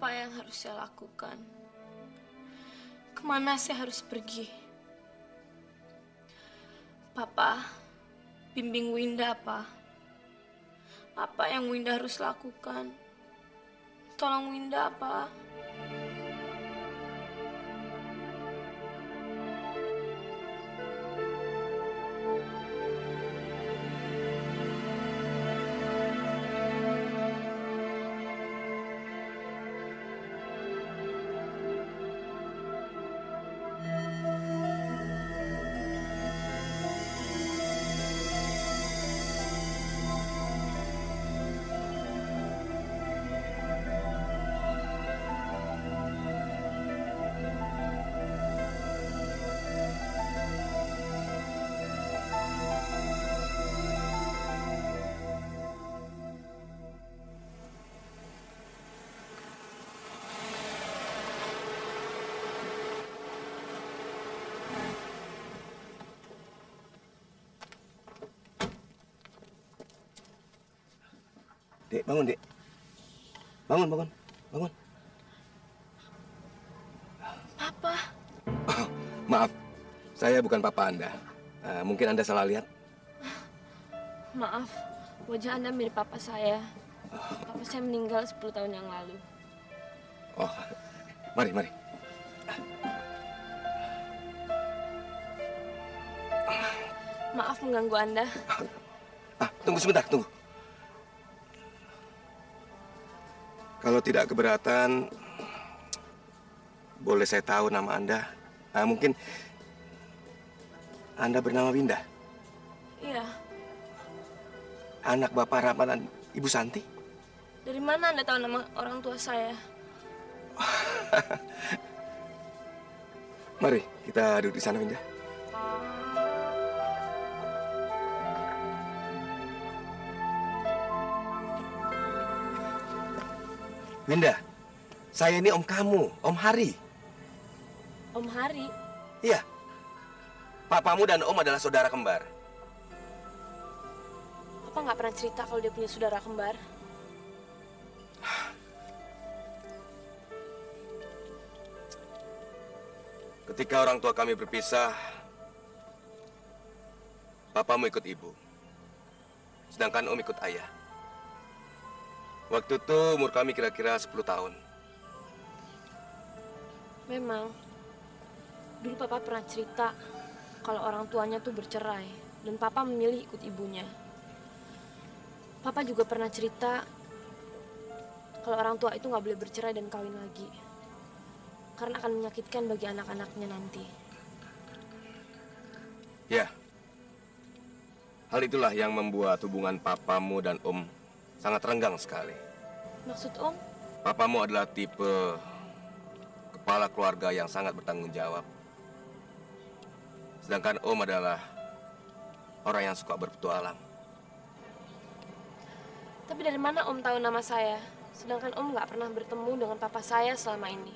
Apa yang harus saya lakukan? Kemana saya harus pergi? Papa, bimbing Winda, Pak. Apa yang Winda harus lakukan? Tolong Winda, Pak. Dek, bangun, Dek. Bangun, bangun, bangun. Papa. Oh, maaf, saya bukan papa Anda. Mungkin Anda salah lihat. Maaf, wajah Anda mirip papa saya. Papa saya meninggal 10 tahun yang lalu. Oh, mari, mari. Maaf mengganggu Anda. Tunggu sebentar, tunggu. Kalau tidak keberatan, boleh saya tahu nama Anda? Mungkin Anda bernama Winda? Iya. Anak Bapak Rahmat dan Ibu Santi? Dari mana Anda tahu nama orang tua saya? Mari, kita duduk di sana, Winda. Winda, saya ini om kamu, Om Hari. Om Hari? Iya. Papamu dan om adalah saudara kembar. Papa nggak pernah cerita kalau dia punya saudara kembar. Ketika orang tua kami berpisah, papamu ikut ibu, sedangkan om ikut ayah. Waktu itu umur kami kira-kira 10 tahun. Memang, dulu Papa pernah cerita kalau orang tuanya tuh bercerai dan Papa memilih ikut ibunya. Papa juga pernah cerita kalau orang tua itu nggak boleh bercerai dan kawin lagi. Karena akan menyakitkan bagi anak-anaknya nanti. Ya, hal itulah yang membuat hubungan papamu dan om sangat renggang sekali. Maksud Om? Papamu adalah tipe kepala keluarga yang sangat bertanggung jawab. Sedangkan om adalah orang yang suka berpetualang. Tapi dari mana Om tahu nama saya? Sedangkan Om nggak pernah bertemu dengan papa saya selama ini.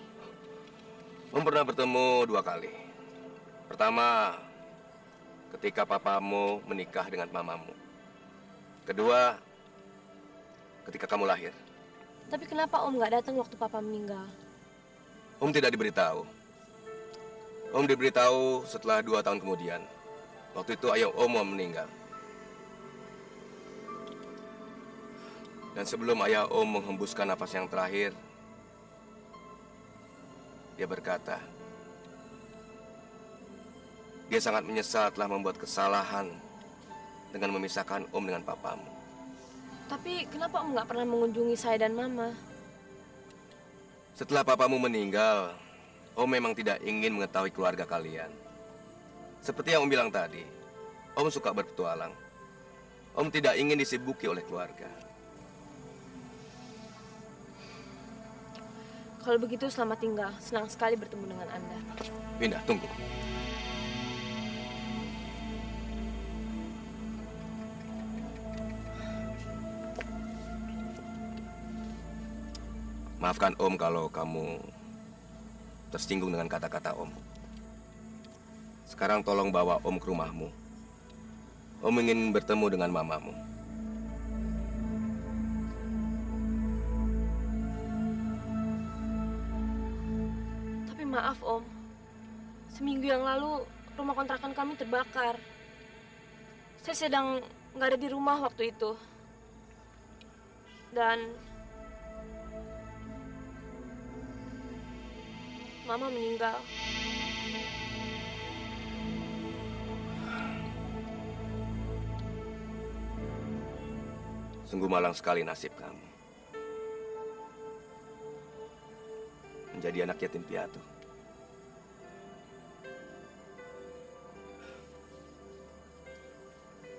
Om pernah bertemu 2 kali. Pertama, ketika papamu menikah dengan mamamu. Kedua, ketika kamu lahir. Tapi kenapa Om nggak datang waktu Papa meninggal? Om tidak diberitahu. Om diberitahu setelah 2 tahun kemudian. Waktu itu ayah om meninggal. Dan sebelum ayah om menghembuskan nafas yang terakhir, dia berkata, dia sangat menyesal telah membuat kesalahan dengan memisahkan om dengan papamu. Tapi kenapa Om nggak pernah mengunjungi saya dan Mama? Setelah papamu meninggal, om memang tidak ingin mengetahui keluarga kalian. Seperti yang om bilang tadi, om suka berpetualang. Om tidak ingin disibuki oleh keluarga. Kalau begitu selamat tinggal. Senang sekali bertemu dengan Anda. Winda, tunggu. Maafkan om kalau kamu tersinggung dengan kata-kata om. Sekarang tolong bawa om ke rumahmu. Om ingin bertemu dengan mamamu. seminggu yang lalu rumah kontrakan kami terbakar. Saya sedang nggak ada di rumah waktu itu. Dan Mama meninggal. Sungguh malang sekali nasib kamu. Menjadi anak yatim piatu.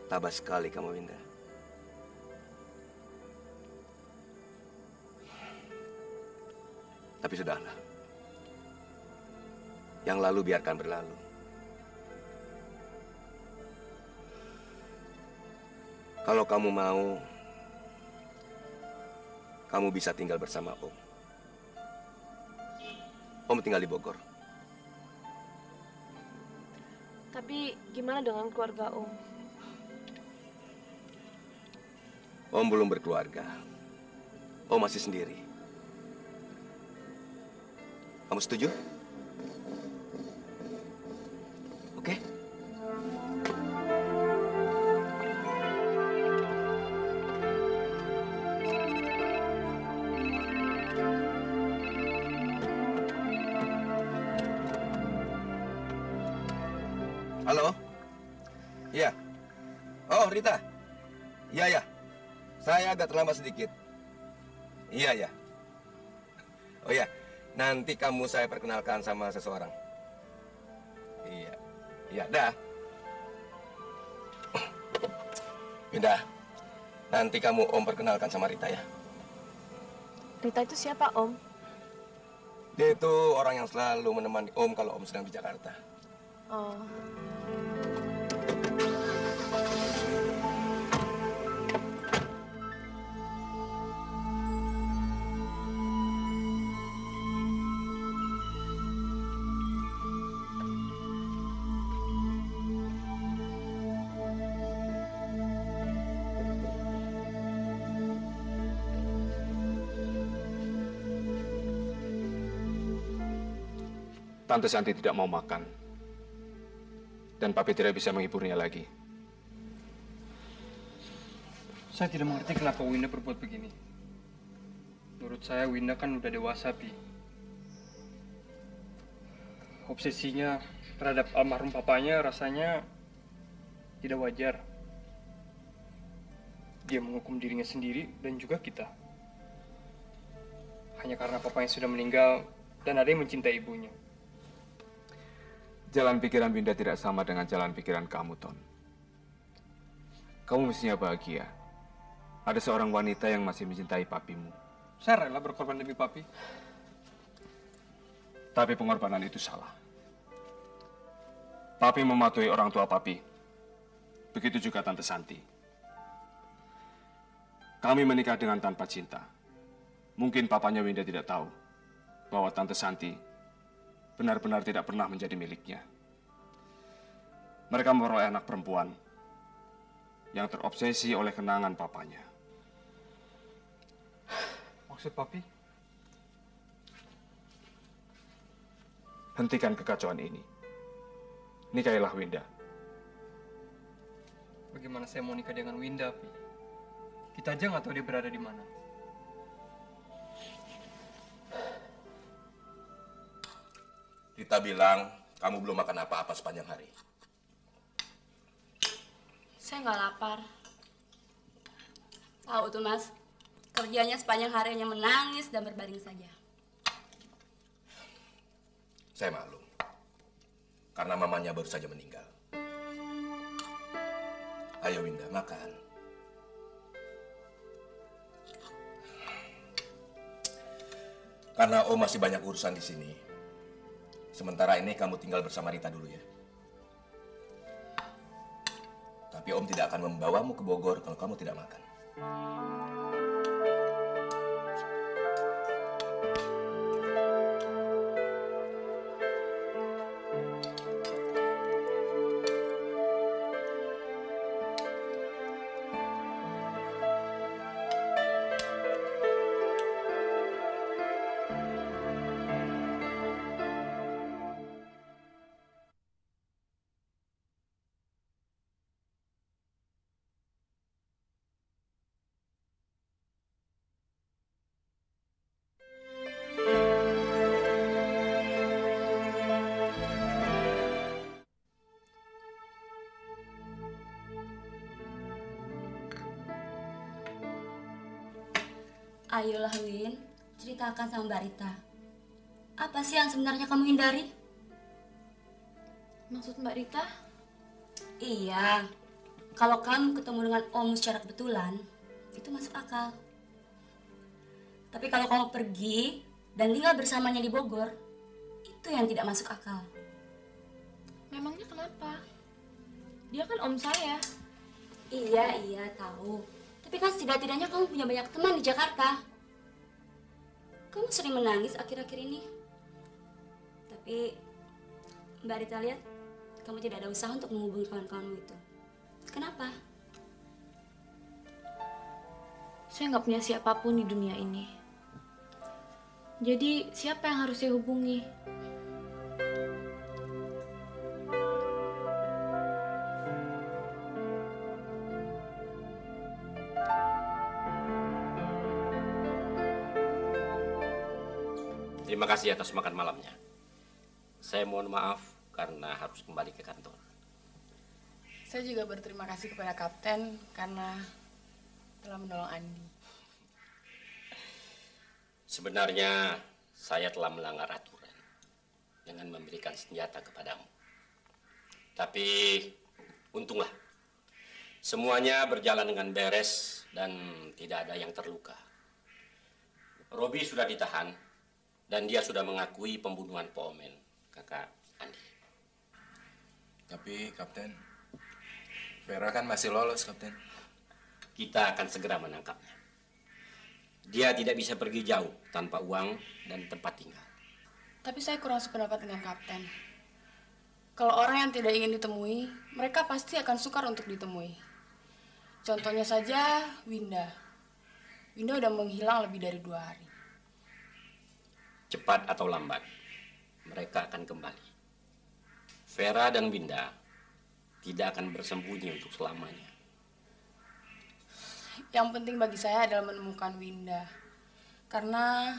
Tabah sekali kamu, Winda. Tapi sudahlah. Yang lalu biarkan berlalu. Kalau kamu mau, kamu bisa tinggal bersama Om. Om tinggal di Bogor. Tapi gimana dengan keluarga Om? Om belum berkeluarga. Om masih sendiri. Kamu setuju? Oke? Halo? Iya. Oh, Rita. Iya, ya. Saya agak terlambat sedikit. Iya, ya. Oh ya, nanti kamu saya perkenalkan sama seseorang. Iya. Iya, dah. Pindah. Nanti kamu Om perkenalkan sama Rita ya. Rita itu siapa, Om? Dia itu orang yang selalu menemani Om kalau Om sedang di Jakarta. Oh. Tante Santi tidak mau makan. Dan Papi tidak bisa menghiburnya lagi. Saya tidak mengerti kenapa Winda berbuat begini. Menurut saya Winda kan udah dewasa, Pi. Obsesinya terhadap almarhum papanya rasanya tidak wajar. Dia menghukum dirinya sendiri dan juga kita. Hanya karena papanya sudah meninggal dan ada yang mencintai ibunya. Jalan pikiran Winda tidak sama dengan jalan pikiran kamu, Ton. Kamu mestinya bahagia. Ada seorang wanita yang masih mencintai papimu. Saya rela berkorban demi papi. Tapi pengorbanan itu salah. Papi mematuhi orang tua papi. Begitu juga Tante Santi. Kami menikah dengan tanpa cinta. Mungkin papanya Winda tidak tahu bahwa Tante Santi benar-benar tidak pernah menjadi miliknya. Mereka memperoleh anak perempuan yang terobsesi oleh kenangan papanya. Maksud papi? Hentikan kekacauan ini. Nikahilah Winda. Bagaimana saya mau nikah dengan Winda, Pi? Kita aja nggak tahu dia berada di mana. Rita bilang kamu belum makan apa-apa sepanjang hari. Saya nggak lapar. Tahu tuh, Mas. Kerjanya sepanjang hari hanya menangis dan berbaring saja. Saya maklum. Karena mamanya baru saja meninggal. Ayo Winda, makan. Karena Om masih banyak urusan di sini. Sementara ini kamu tinggal bersama Rita dulu ya. Tapi Om tidak akan membawamu ke Bogor kalau kamu tidak makan. Ayolah Win, ceritakan sama Mbak Rita. Apa sih yang sebenarnya kamu hindari? Maksud Mbak Rita? Iya, kalau kamu ketemu dengan Om secara kebetulan, itu masuk akal. Tapi kalau kamu pergi dan tinggal bersamanya di Bogor, itu yang tidak masuk akal. Memangnya kenapa? Dia kan om saya. Iya, tahu. Tapi kan setidak-tidaknya kamu punya banyak teman di Jakarta. Kamu sering menangis akhir-akhir ini. Tapi Mbak Rita lihat, kamu tidak ada usaha untuk menghubungi kawan-kawanmu itu. Kenapa? Saya nggak punya siapapun di dunia ini. Jadi siapa yang harus saya hubungi? Terima kasih atas makan malamnya. Saya mohon maaf karena harus kembali ke kantor. Saya juga berterima kasih kepada Kapten karena telah menolong Andi. Sebenarnya saya telah melanggar aturan dengan memberikan senjata kepadamu. Tapi untunglah semuanya berjalan dengan beres dan tidak ada yang terluka. Robi sudah ditahan dan dia sudah mengakui pembunuhan Pak Omen, kakak Andi. Tapi Kapten, Vera kan masih lolos, Kapten. Kita akan segera menangkapnya. Dia tidak bisa pergi jauh tanpa uang dan tempat tinggal. Tapi saya kurang sependapat dengan Kapten. Kalau orang yang tidak ingin ditemui, mereka pasti akan sukar untuk ditemui. Contohnya saja Winda. Winda udah menghilang lebih dari 2 hari. Cepat atau lambat, mereka akan kembali. Vera dan Winda tidak akan bersembunyi untuk selamanya. Yang penting bagi saya adalah menemukan Winda. Karena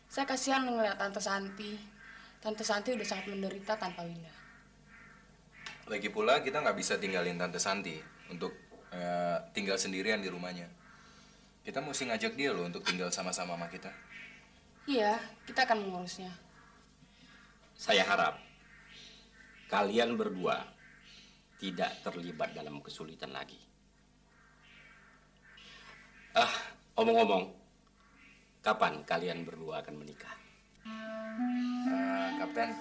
saya kasihan melihat Tante Santi. Tante Santi udah sangat menderita tanpa Winda. Lagi pula kita nggak bisa tinggalin Tante Santi untuk tinggal sendirian di rumahnya. Kita mesti ngajak dia loh untuk tinggal sama-sama sama kita. Iya, kita akan mengurusnya. Saya harap kalian berdua tidak terlibat dalam kesulitan lagi. Omong-omong, kapan kalian berdua akan menikah? Kapten,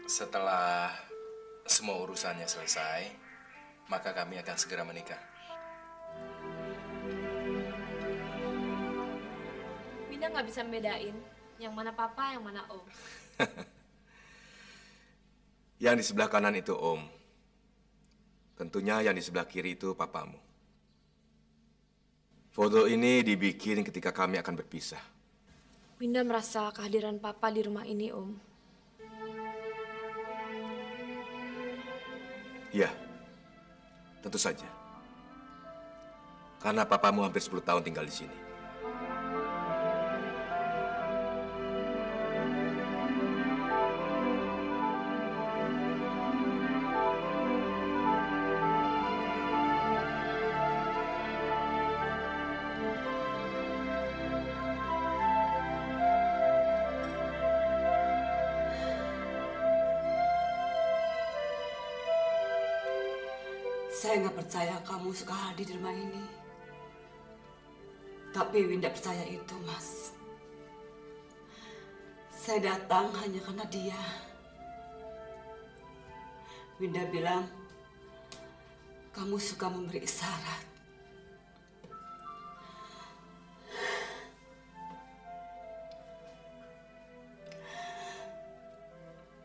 setelah semua urusannya selesai, maka kami akan segera menikah. Winda nggak bisa membedain yang mana papa, yang mana om. Yang di sebelah kanan itu om. Tentunya yang di sebelah kiri itu papamu. Foto ini dibikin ketika kami akan berpisah. Winda merasa kehadiran papa di rumah ini, om. Ya, tentu saja. Karena papamu hampir 10 tahun tinggal di sini. Saya nggak percaya kamu suka hadir di rumah ini. Tapi Winda percaya itu, Mas. Saya datang hanya karena dia. Winda bilang, kamu suka memberi isyarat.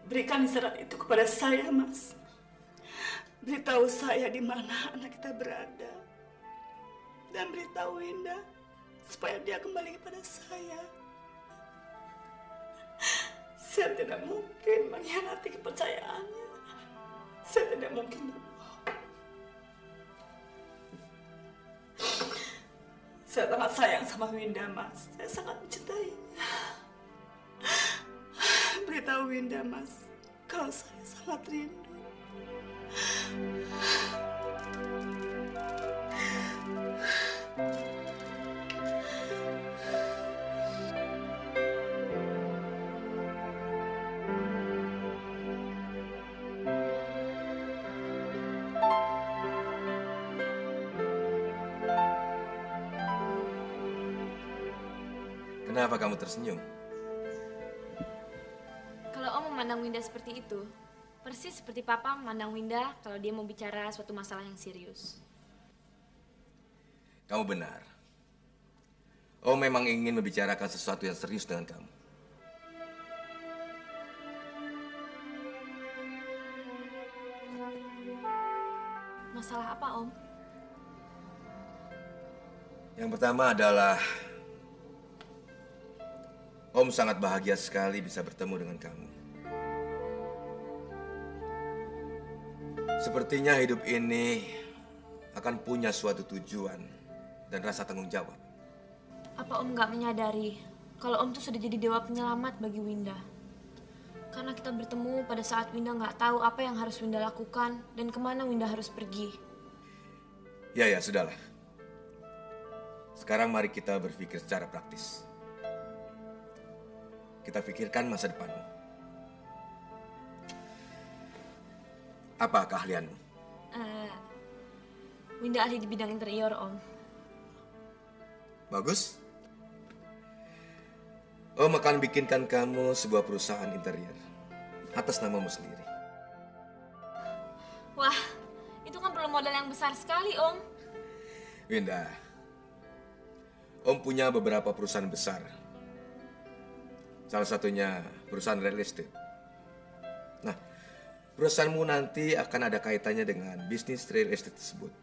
Berikan isyarat itu kepada saya, Mas. Beritahu saya di mana anak kita berada. Dan beritahu Winda supaya dia kembali kepada saya. Saya tidak mungkin mengkhianati kepercayaannya. Saya tidak mungkin berbohong. Saya sangat sayang sama Winda, Mas. Saya sangat mencintainya. Beritahu Winda, Mas, kalau saya sangat rindu. Kenapa kamu tersenyum? Kalau Om memandang Winda seperti itu, persis seperti Papa memandang Winda kalau dia mau bicara suatu masalah yang serius. Kamu benar. Om memang ingin membicarakan sesuatu yang serius dengan kamu. Masalah apa, Om? Yang pertama adalah Om sangat bahagia sekali bisa bertemu dengan kamu. Sepertinya hidup ini akan punya suatu tujuan dan rasa tanggung jawab. Apa Om nggak menyadari kalau Om tuh sudah jadi dewa penyelamat bagi Winda? Karena kita bertemu pada saat Winda nggak tahu apa yang harus Winda lakukan dan kemana Winda harus pergi. Ya, sudahlah. Sekarang mari kita berpikir secara praktis. Kita pikirkan masa depanmu. Apa keahlianmu? Winda ahli di bidang interior, Om. Bagus. Om akan bikinkan kamu sebuah perusahaan interior atas namamu sendiri. Wah, itu kan perlu modal yang besar sekali, Om. Winda, Om punya beberapa perusahaan besar. Salah satunya perusahaan real estate. Nah, perusahaanmu nanti akan ada kaitannya dengan bisnis real estate tersebut.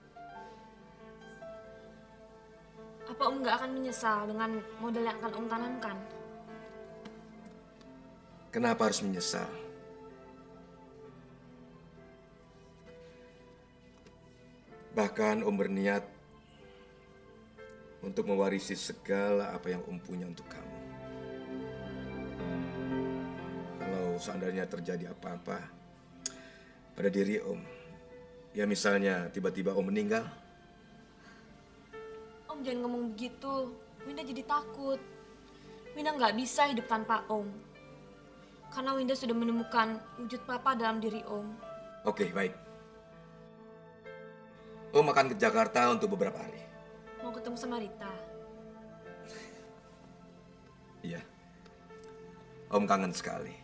Apa Om nggak akan menyesal dengan modal yang akan Om tanamkan? Kenapa harus menyesal? Bahkan Om berniat untuk mewarisi segala apa yang Om punya untuk kamu. Kalau seandainya terjadi apa-apa pada diri Om, ya misalnya tiba-tiba Om meninggal. Om jangan ngomong begitu, Winda jadi takut. Winda nggak bisa hidup tanpa Om. Karena Winda sudah menemukan wujud Papa dalam diri Om. Oke, baik. Om akan ke Jakarta untuk beberapa hari. Mau ketemu sama Rita. Iya. Om kangen sekali.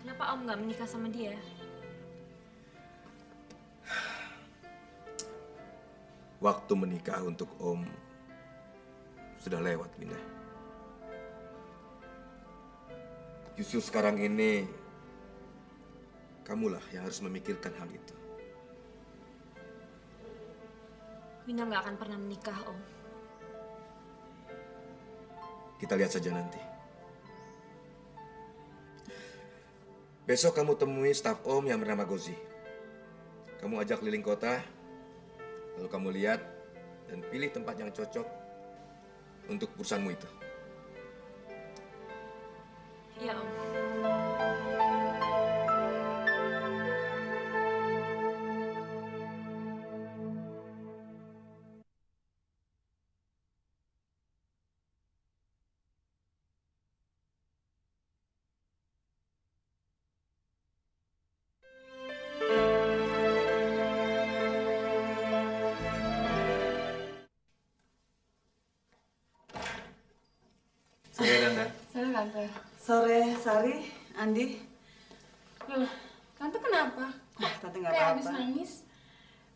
Kenapa Om nggak menikah sama dia? Waktu menikah untuk Om sudah lewat, Winda. Justru sekarang ini, kamulah yang harus memikirkan hal itu. Winda nggak akan pernah menikah, Om. Kita lihat saja nanti. Besok kamu temui staf Om yang bernama Gozi. Kamu ajak keliling kota, lalu kamu lihat dan pilih tempat yang cocok untuk perusahaanmu itu. Iya, Om. Sore, Tante. Sore, Tante. Sore, Sari, Andi. Loh, Tante kenapa? Tante nggak Kayak habis apa-apa. nangis.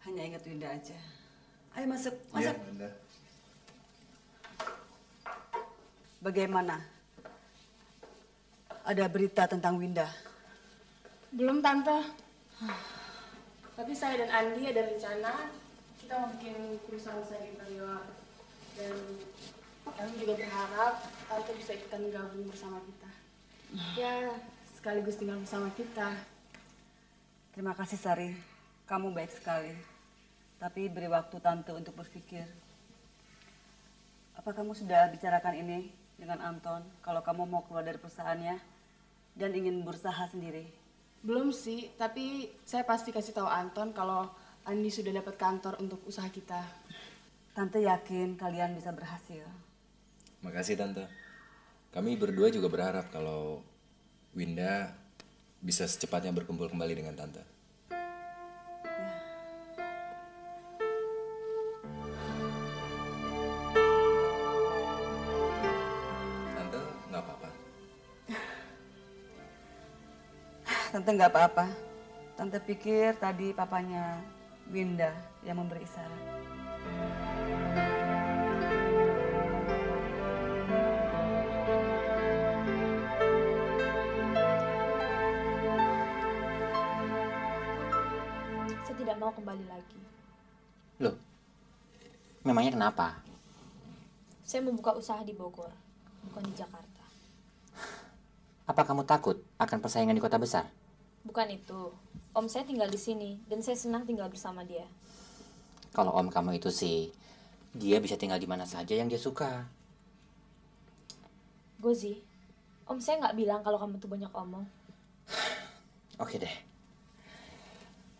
Hanya ingat Winda aja. Ayo masuk, masuk. Iya, Tante. Bagaimana? Ada berita tentang Winda? Belum, Tante. Tapi saya dan Andi ada rencana kita mau bikin perusahaan saya di interior. Dan kami juga berharap Tante bisa ikutan gabung bersama kita. Ya, sekaligus tinggal bersama kita. Terima kasih, Sari. Kamu baik sekali. Tapi beri waktu Tante untuk berpikir. Apa kamu sudah bicarakan ini dengan Anton kalau kamu mau keluar dari perusahaannya dan ingin berusaha sendiri? Belum sih, tapi saya pasti kasih tahu Anton kalau Andi sudah dapat kantor untuk usaha kita. Tante yakin kalian bisa berhasil. Makasih, Tante. Kami berdua juga berharap kalau Winda bisa secepatnya berkumpul kembali dengan Tante. Tante nggak apa-apa. Tante pikir tadi papanya Winda yang memberi isyarat. Saya tidak mau kembali lagi. Loh, memangnya kenapa? Saya membuka usaha di Bogor, bukan di Jakarta. Apa kamu takut akan persaingan di kota besar? Bukan itu. Om saya tinggal di sini, dan saya senang tinggal bersama dia. Kalau om kamu itu sih, dia bisa tinggal di mana saja yang dia suka. Gozi, om saya nggak bilang kalau kamu tuh banyak omong. Oke deh.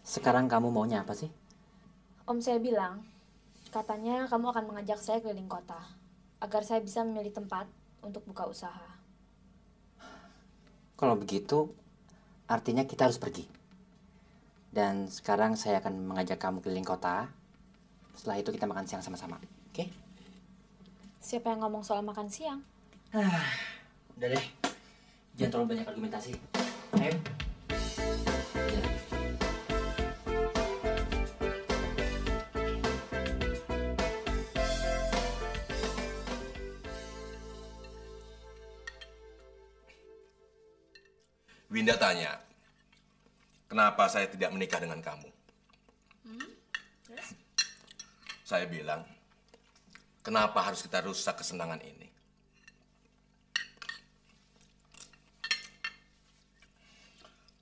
Sekarang kamu maunya apa sih? Om saya bilang, katanya kamu akan mengajak saya keliling kota, agar saya bisa memilih tempat untuk buka usaha. Kalau begitu, artinya kita harus pergi. Dan sekarang saya akan mengajak kamu keliling kota. Setelah itu kita makan siang sama-sama, oke? Siapa yang ngomong soal makan siang? Udah deh, jangan terlalu banyak argumentasi. Ayo. Winda tanya, kenapa saya tidak menikah dengan kamu? Saya bilang, kenapa harus kita rusak kesenangan ini?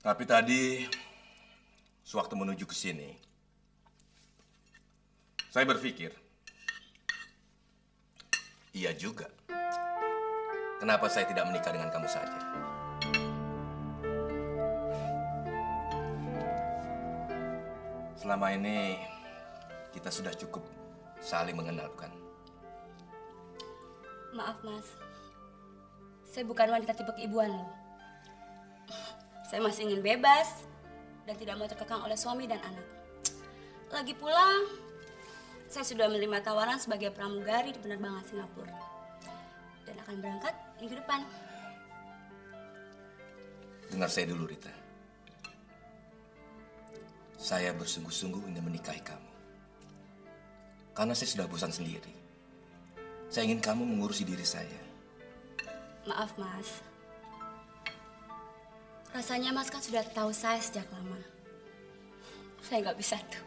Tapi tadi, sewaktu menuju ke sini, saya berpikir, iya juga. Kenapa saya tidak menikah dengan kamu saja? Selama ini, kita sudah cukup saling mengenal, bukan? Maaf, Mas. Saya bukan wanita tipe keibuan loh. Saya masih ingin bebas dan tidak mau terkekang oleh suami dan anak. Lagi pula, saya sudah menerima tawaran sebagai pramugari di penerbangan Singapura. Dan akan berangkat minggu depan. Dengar saya dulu, Rita. Saya bersungguh-sungguh ingin menikahi kamu. Karena saya sudah bosan sendiri. Saya ingin kamu mengurusi diri saya. Maaf, Mas. Rasanya Mas kan sudah tahu saya sejak lama. Saya nggak bisa tuh.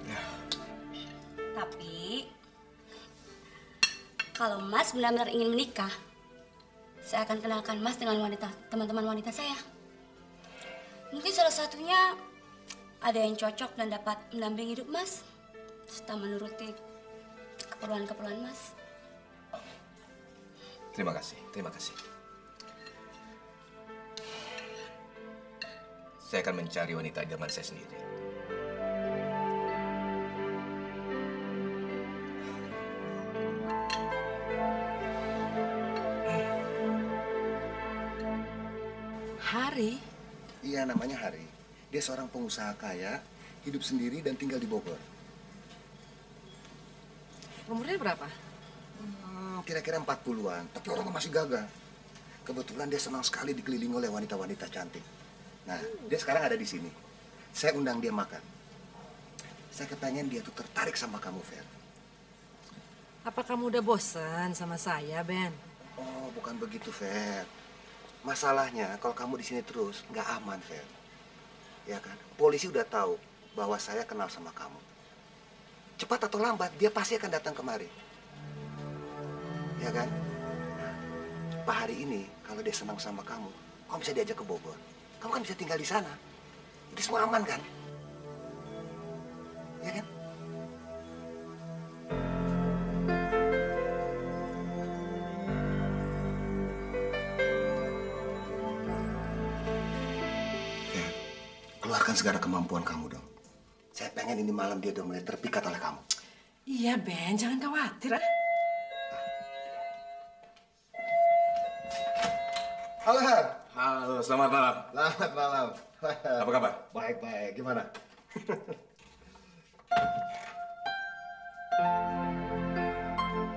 Ya. Tapi, kalau Mas benar-benar ingin menikah, saya akan kenalkan Mas dengan teman-teman wanita saya. Mungkin salah satunya ada yang cocok dan dapat mendampingi hidup Mas, serta menuruti keperluan-keperluan Mas. Terima kasih, terima kasih. Saya akan mencari wanita idaman saya sendiri. Hari? Iya, namanya Hari. Dia seorang pengusaha kaya, hidup sendiri dan tinggal di Bogor. Umurnya berapa? Kira-kira 40-an, tapi orangnya masih gagah. Kebetulan dia senang sekali dikelilingi oleh wanita-wanita cantik. Nah, dia sekarang ada di sini. Saya undang dia makan. Saya kepengen dia tuh tertarik sama kamu, Fer. Apa kamu udah bosan sama saya, Ben? Oh, bukan begitu, Fer. Masalahnya, kalau kamu di sini terus, nggak aman, Fer. Ya kan? Polisi udah tahu bahwa saya kenal sama kamu. Cepat atau lambat, dia pasti akan datang kemari. Ya kan? Nah, Pak Hari ini, kalau dia senang sama kamu bisa diajak ke Bogor. Kamu kan bisa tinggal di sana. Itu semua aman, kan? Ya kan? Keluarkan segala kemampuan kamu dong. Saya pengen ini malam dia udah mulai terpikat oleh kamu. Iya, Ben. Jangan khawatir. Halo, Har. Halo, selamat malam. Selamat malam. Apa kabar? Baik-baik. Gimana?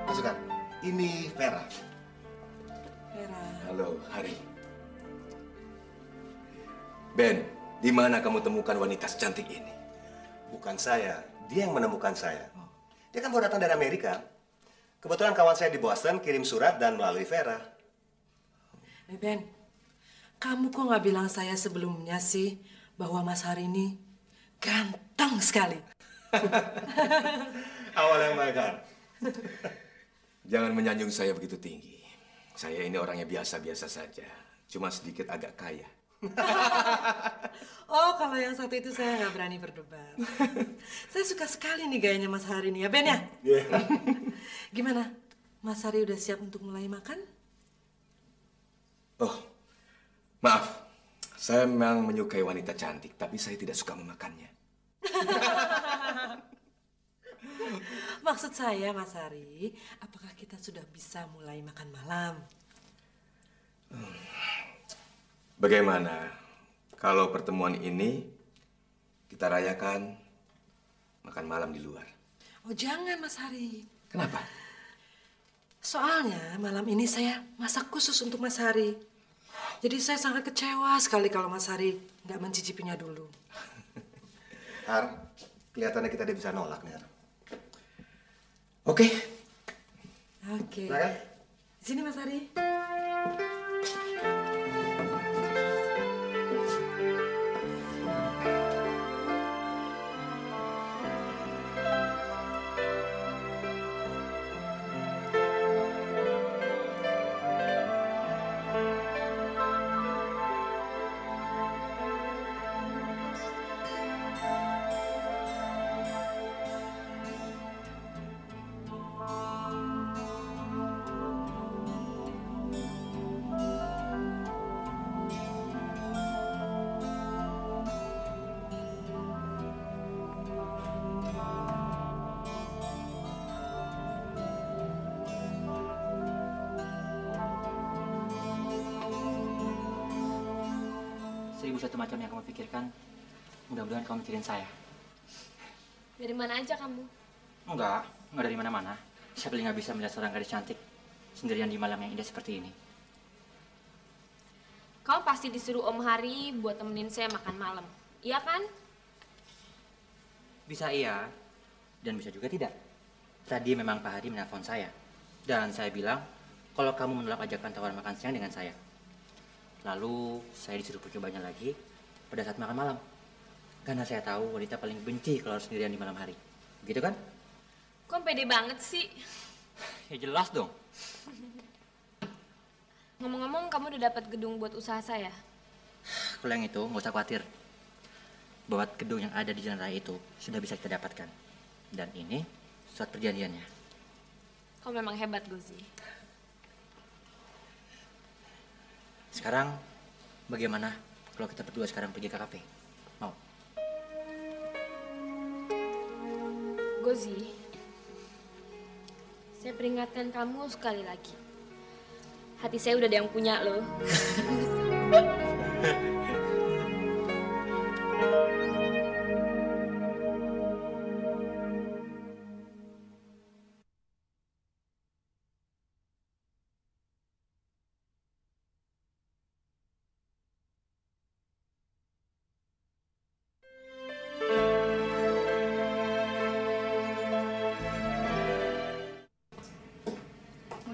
Masukkan. Ini Vera. Vera. Halo, Hari. Ben, di mana kamu temukan wanita secantik ini? Bukan saya, dia yang menemukan saya. Dia kan baru datang dari Amerika. Kebetulan kawan saya di Boston kirim surat dan melalui Vera. Ben, kamu kok nggak bilang saya sebelumnya sih bahwa Mas Hari ini ganteng sekali? Awal yang magar. Jangan menyanjung saya begitu tinggi. Saya ini orangnya biasa-biasa saja. Cuma sedikit agak kaya. Oh, kalau yang satu itu saya nggak berani berdebat. Saya suka sekali nih gayanya Mas Hari ini ya, Ben ya? Yeah. Gimana? Mas Hari udah siap untuk mulai makan? Oh, maaf. Saya memang menyukai wanita cantik, tapi saya tidak suka memakannya. Maksud saya, Mas Hari, apakah kita sudah bisa mulai makan malam? Bagaimana kalau pertemuan ini kita rayakan makan malam di luar? Oh, jangan, Mas Hari. Kenapa? Soalnya malam ini saya masak khusus untuk Mas Hari. Jadi saya sangat kecewa sekali kalau Mas Hari nggak mencicipinya dulu. Har, kelihatannya kita dia bisa nolak nih, Har. Oke. Oke. Silakan. Sini Mas Hari. Satu macam yang kamu pikirkan, mudah-mudahan kamu mikirin saya. Dari mana aja kamu? Enggak dari mana-mana. Saya paling nggak bisa melihat seorang gadis cantik sendirian di malam yang indah seperti ini. Kamu pasti disuruh Om Hari buat temenin saya makan malam, iya kan? Bisa iya, dan bisa juga tidak. Tadi memang Pak Hari menelpon saya, dan saya bilang kalau kamu menolak ajakan tawaran makan siang dengan saya. Lalu saya disuruh percobanya lagi pada saat makan malam. Karena saya tahu wanita paling benci kalau harus sendirian di malam hari. Begitu kan? Kok pede banget sih? Ya jelas dong. Ngomong-ngomong, kamu udah dapat gedung buat usaha saya? Kalau yang itu nggak usah khawatir. Bahwa gedung yang ada di jalan raya itu sudah bisa kita dapatkan. Dan ini surat perjanjiannya. Kau memang hebat, Gozi. Sekarang bagaimana kalau kita berdua sekarang pergi ke kafe? Mau? Gozi, saya peringatkan kamu sekali lagi. Hati saya udah ada yang punya loh.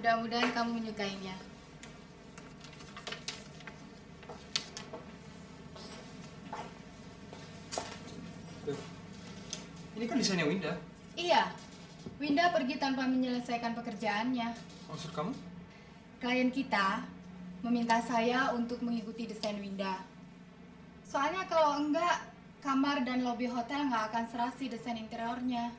Mudah-mudahan kamu menyukainya. Ini kan desainnya Winda. Iya, Winda pergi tanpa menyelesaikan pekerjaannya. Maksud kamu? Klien kita meminta saya untuk mengikuti desain Winda. Soalnya kalau enggak, kamar dan lobi hotel nggak akan serasi desain interiornya.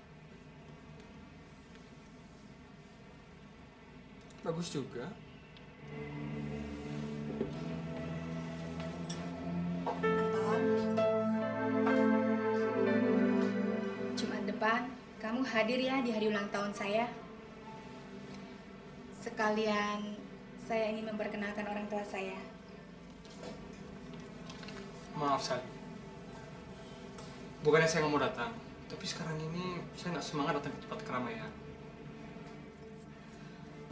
Bagus juga. Jumat depan, kamu hadir ya di hari ulang tahun saya. Sekalian, saya ingin memperkenalkan orang tua saya. Maaf, Sally. Bukannya saya nggak mau datang, tapi sekarang ini saya nggak semangat datang ke tempat keramaian.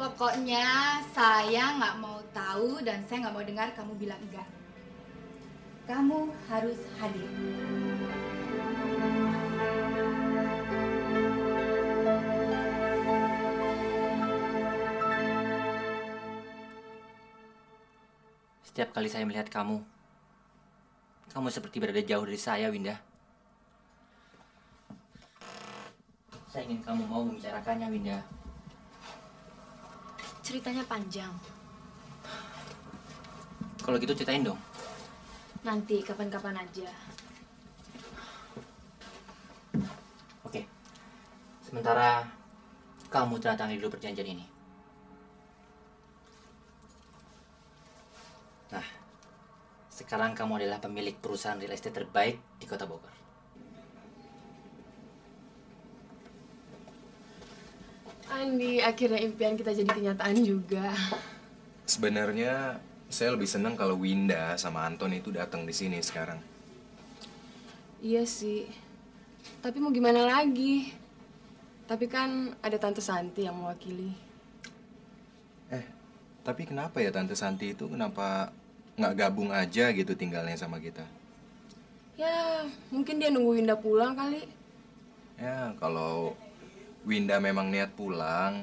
Pokoknya saya nggak mau tahu dan saya nggak mau dengar kamu bilang enggak. Kamu harus hadir. Setiap kali saya melihat kamu seperti berada jauh dari saya, Winda. Saya ingin kamu mau membicarakannya, Winda. Ceritanya panjang. Kalau gitu ceritain dong. Nanti, kapan-kapan aja. Oke. Sementara kamu tanda tangan dulu perjanjian ini. Nah, sekarang kamu adalah pemilik perusahaan real estate terbaik di Kota Bogor. Andi, akhirnya impian kita jadi kenyataan juga. Sebenarnya saya lebih senang kalau Winda sama Anton itu datang di sini sekarang. Iya sih. Tapi mau gimana lagi? Tapi kan ada Tante Santi yang mewakili. Tapi kenapa ya Tante Santi itu kenapa nggak gabung aja gitu tinggalnya sama kita? Ya, mungkin dia nunggu Winda pulang kali. Ya, kalau Winda memang niat pulang,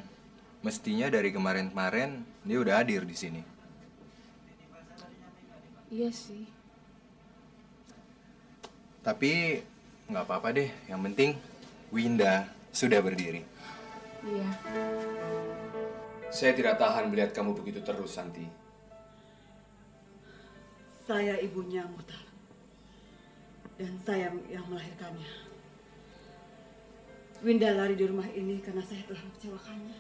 mestinya dari kemarin-kemarin dia udah hadir di sini. Iya sih. Tapi nggak apa-apa deh, yang penting Winda sudah berdiri. Iya. Saya tidak tahan melihat kamu begitu terus, Santi. Saya ibunya Mutar. Dan saya yang melahirkannya. Winda lari di rumah ini karena saya telah mengecewakannya.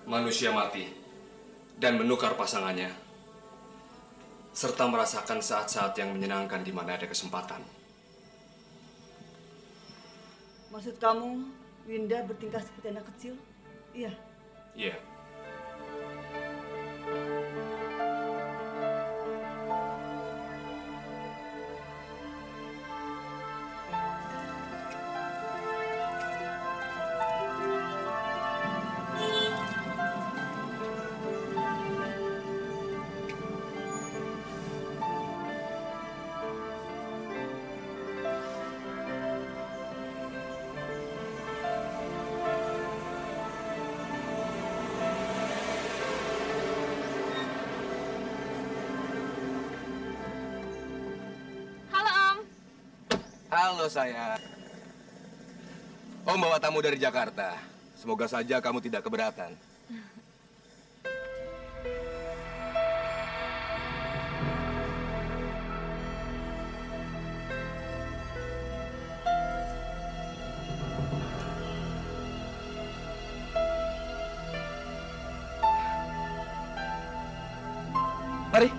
Manusia mati dan menukar pasangannya, serta merasakan saat-saat yang menyenangkan di mana ada kesempatan. Maksud kamu, Winda bertingkah seperti anak kecil? Iya. Iya. Halo sayang. Om bawa tamu dari Jakarta. Semoga saja kamu tidak keberatan. Mari.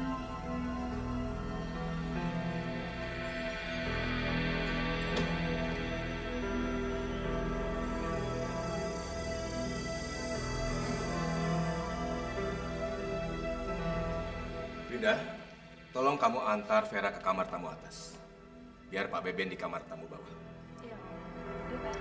Winda, tolong kamu antar Vera ke kamar tamu atas. Biar Pak Beben di kamar tamu bawah. Iya, Pak.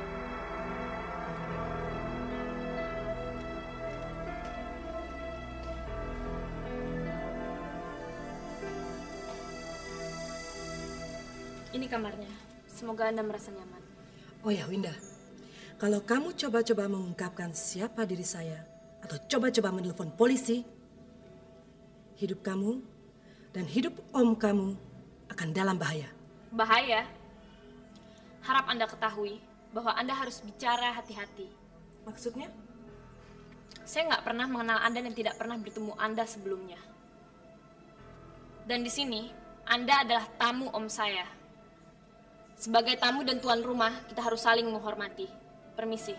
Ini kamarnya. Semoga Anda merasa nyaman. Oh ya, Winda. Kalau kamu coba-coba mengungkapkan siapa diri saya, atau coba-coba menelpon polisi, hidup kamu dan hidup om kamu akan dalam bahaya. Bahaya? Harap Anda ketahui bahwa Anda harus bicara hati-hati. Maksudnya? Saya nggak pernah mengenal Anda dan tidak pernah bertemu Anda sebelumnya. Dan di sini, Anda adalah tamu om saya. Sebagai tamu dan tuan rumah, kita harus saling menghormati. Permisi.